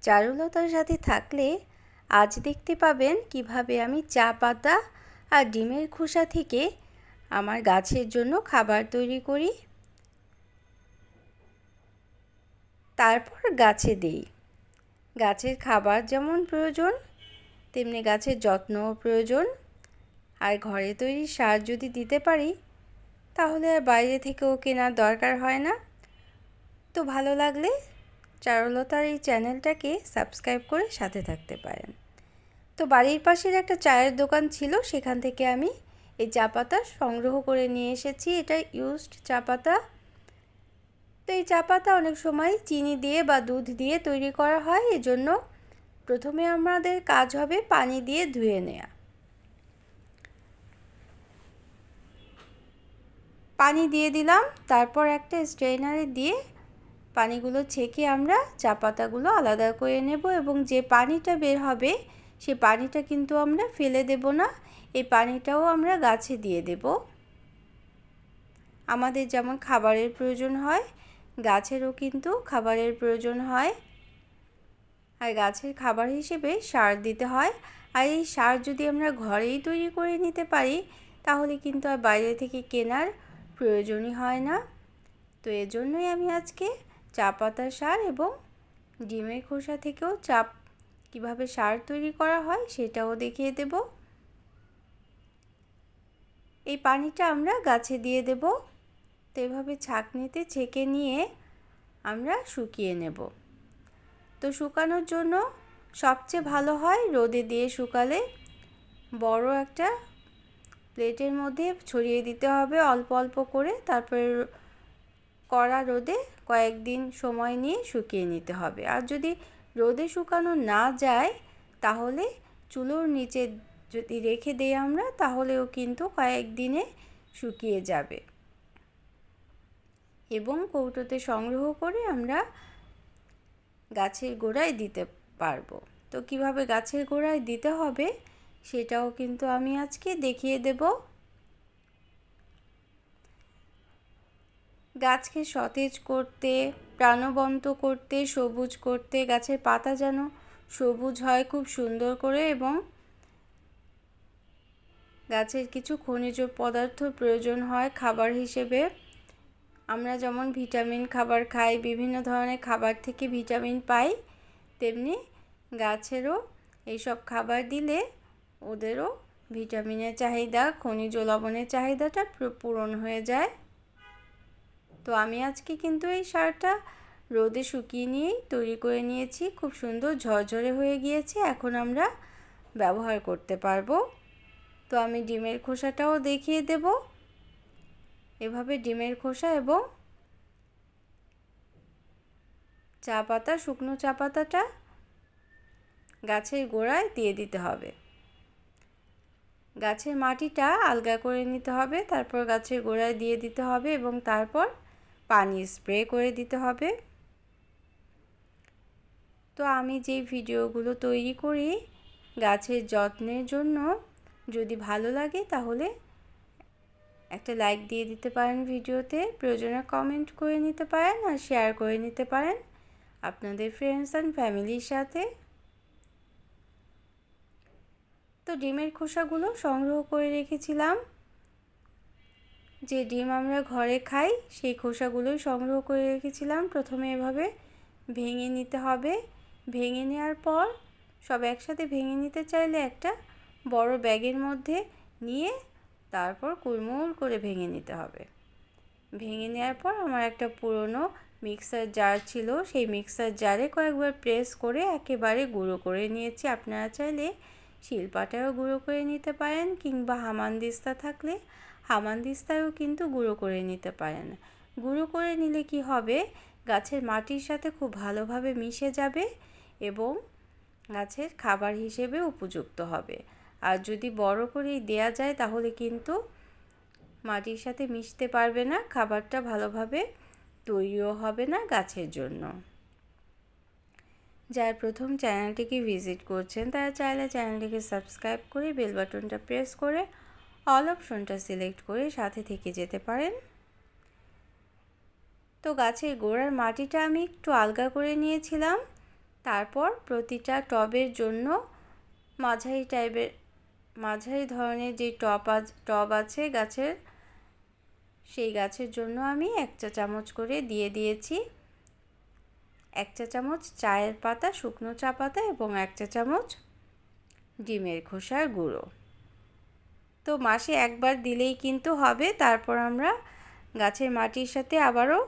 চারুলতার সাথে থাকলে আজ দেখতে পাবেন কিভাবে আমি চা পাতা আর ডিমের খোসা থেকে আমার গাছের জন্য খাবার তৈরি করি, তারপর গাছে দিই। গাছের খাবার যেমন প্রয়োজন তেমনি গাছের যত্নও প্রয়োজন। আর ঘরে তৈরি সার যদি দিতে পারি তাহলে আর বাইরে থেকেও কেনার দরকার হয় না। তো ভালো লাগলে চারুলতার এই চ্যানেলটাকে সাবস্ক্রাইব করে সাথে থাকতে পারেন। তো বাড়ির পাশের একটা চায়ের দোকান ছিল, সেখান থেকে আমি এই চা পাতা সংগ্রহ করে নিয়ে এসেছি। এটা ইউজড চা পাতা। তো এই চা পাতা অনেক সময় চিনি দিয়ে বা দুধ দিয়ে তৈরি করা হয়, এজন্য প্রথমে আমাদের কাজ হবে পানি দিয়ে ধুয়ে নেওয়া। পানি দিয়ে দিলাম, তারপর একটা স্ট্রেনারে দিয়ে পানিগুলো ছেঁকে আমরা চা পাতাগুলো আলাদা করে নেব এবং যে পানিটা বের হবে সে পানিটা কিন্তু আমরা ফেলে দেব না, এই পানিটাও আমরা গাছে দিয়ে দেব। আমাদের যেমন খাবারের প্রয়োজন হয় গাছেরও কিন্তু খাবারের প্রয়োজন হয়, আর গাছের খাবার হিসেবে সার দিতে হয়। আর এই সার যদি আমরা ঘরেই তৈরি করে নিতে পারি তাহলে কিন্তু আর বাইরে থেকে কেনার প্রয়োজনই হয় না। তো এজন্যই আমি আজকে চা পাতার সার এবং ডিমের খোসা থেকেও কীভাবে সার তৈরি করা হয় সেটাও দেখিয়ে দেব। এই পানিটা আমরা গাছে দিয়ে দেব। তো এভাবে ছাঁকনিতে ছেঁকে নিয়ে আমরা শুকিয়ে নেব। তো শুকানোর জন্য সবচেয়ে ভালো হয় রোদে দিয়ে শুকালে। বড় একটা প্লেটের মধ্যে ছড়িয়ে দিতে হবে অল্প অল্প করে, তারপরে কড়া রোদে কয়েকদিন সময় নিয়ে শুকিয়ে নিতে হবে। আর যদি রোদে শুকানো না যায় তাহলে চুলোর নিচে যদি রেখে দেই আমরা তাহলেও কিন্তু কয়েকদিনে শুকিয়ে যাবে এবং কৌটোতে সংগ্রহ করে আমরা গাছের গোড়ায় দিতে পারবো। তো কিভাবে গাছের গোড়ায় দিতে হবে সেটাও কিন্তু আমি আজকে দেখিয়ে দেব। গাছকে সতেজ করতে, প্রাণবন্ত করতে, সবুজ করতে, গাছের পাতা যেন সবুজ হয় খুব সুন্দর করে, এবং গাছের কিছু খনিজ পদার্থ প্রয়োজন হয় খাবার হিসেবে। আমরা যেমন ভিটামিন খাবার খাই, বিভিন্ন ধরনের খাবার থেকে ভিটামিন পাই, তেমনি গাছেরও এইসব খাবার দিলে ওদেরও ভিটামিনের চাহিদা, খনিজ লবণের চাহিদাটা পূরণ হয়ে যায়। তো আমি আজকে কিন্তু এই সারটা রোদে শুকিয়ে নিয়েই তৈরি করে নিয়েছি, খুব সুন্দর ঝরঝরে হয়ে গিয়েছে, এখন আমরা ব্যবহার করতে পারবো। তো আমি ডিমের খোসাটাও দেখিয়ে দেব। এভাবে ডিমের খোসা এবং চা পাতা, শুকনো চা পাতাটা গাছের গোড়ায় দিয়ে দিতে হবে। গাছের মাটিটা আলগা করে নিতে হবে, তারপর গাছের গোড়ায় দিয়ে দিতে হবে এবং তারপর পানি স্প্রে করে দিতে হবে। তো আমি যে ভিডিওগুলো তৈরি করি গাছের যত্নের জন্য, যদি ভালো লাগে তাহলে একটা লাইক দিয়ে দিতে পারেন ভিডিওতে, প্রয়োজনে কমেন্ট করে নিতে পারেন আর শেয়ার করে নিতে পারেন আপনাদের ফ্রেন্ডস অ্যান্ড ফ্যামিলির সাথে। তো ডিমের খোসাগুলো সংগ্রহ করে রেখেছিলাম, যে ডিম আমরা ঘরে খাই সেই খোসাগুলোই সংগ্রহ করে রেখেছিলাম। প্রথমে এভাবে ভেঙে নিতে হবে। ভেঙে নেওয়ার পর সব একসাথে ভেঙে নিতে চাইলে একটা বড় ব্যাগের মধ্যে নিয়ে তারপর কুড়মুড় করে ভেঙে নিতে হবে। ভেঙে নেওয়ার পর আমার একটা পুরনো মিক্সার জার ছিল, সেই মিক্সার জারে কয়েকবার প্রেস করে একেবারে গুঁড়ো করে নিয়েছি। আপনারা চাইলে শিলপাটায়ও গুঁড়ো করে নিতে পারেন, কিংবা হামানদিস্তা থাকলে হামানদিস্তায়ও কিন্তু গুঁড়ো করে নিতে পারেন। গুঁড়ো করে নিলে কি হবে, গাছের মাটির সাথে খুব ভালোভাবে মিশে যাবে এবং গাছের খাবার হিসেবে উপযুক্ত হবে। আর যদি বড় করেই দেয়া যায় তাহলে কিন্তু মাটির সাথে মিশতে পারবে না, খাবারটা ভালোভাবে তৈরিও হবে না গাছের জন্য। যারা প্রথম চ্যানেলটিকে ভিজিট করছেন তারা চাইলে চ্যানেলটিকে সাবস্ক্রাইব করে বেল বাটনটা প্রেস করে অল অপশনটা সিলেক্ট করে সাথে থেকে যেতে পারেন। তো গাছের গোড়ার মাটিটা আমি একটু আলগা করে নিয়েছিলাম, তারপর প্রতিটা টবের জন্য মাঝারি ধরনের যে টব আছে গাছের, সেই গাছের জন্য আমি 1 চা চামচ করে দিয়ে দিয়েছি 1 চা চামচ চায়ের পাতা, শুকনো চা পাতা এবং 1 চা চামচ ডিমের খোসার গুঁড়ো। তো মাসে একবার দিলেই কিন্তু হবে। তারপর আমরা গাছের মাটির সাথে আবারও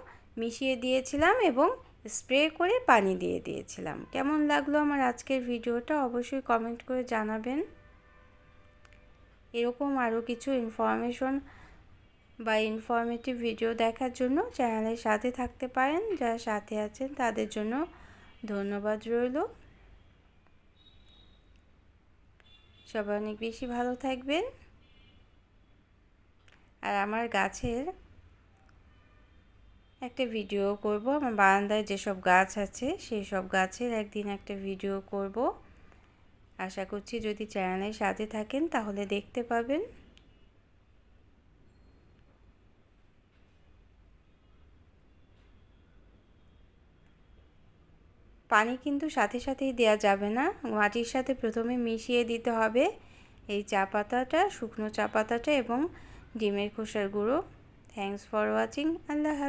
মিশিয়ে দিয়েছিলাম এবং স্প্রে করে পানি দিয়ে দিয়েছিলাম। কেমন লাগলো আমার আজকের ভিডিওটা অবশ্যই কমেন্ট করে জানাবেন। এরকম আরও কিছু ইনফরমেটিভ ভিডিও দেখার জন্য চ্যানেলের সাথে থাকতে পারেন। যারা সাথে আছেন তাদের জন্য ধন্যবাদ রইল। সবাই অনেক বেশি ভালো থাকবেন। আর আমার গাছের একটা ভিডিও করব, আমার বারান্দায় যেসব গাছ আছে সেই সব গাছের একদিন একটা ভিডিও করব। আশা করছি যদি চ্যানেলের সাথে থাকেন তাহলে দেখতে পাবেন। পানি কিন্তু সাথে সাথেই দেওয়া যাবে না, মাটির সাথে প্রথমে মিশিয়ে দিতে হবে এই চা পাতাটা, শুকনো চা পাতাটা এবং ডিমের খোসার গুঁড়ো। Thanks for watching. আল্লাহ হাফেজ।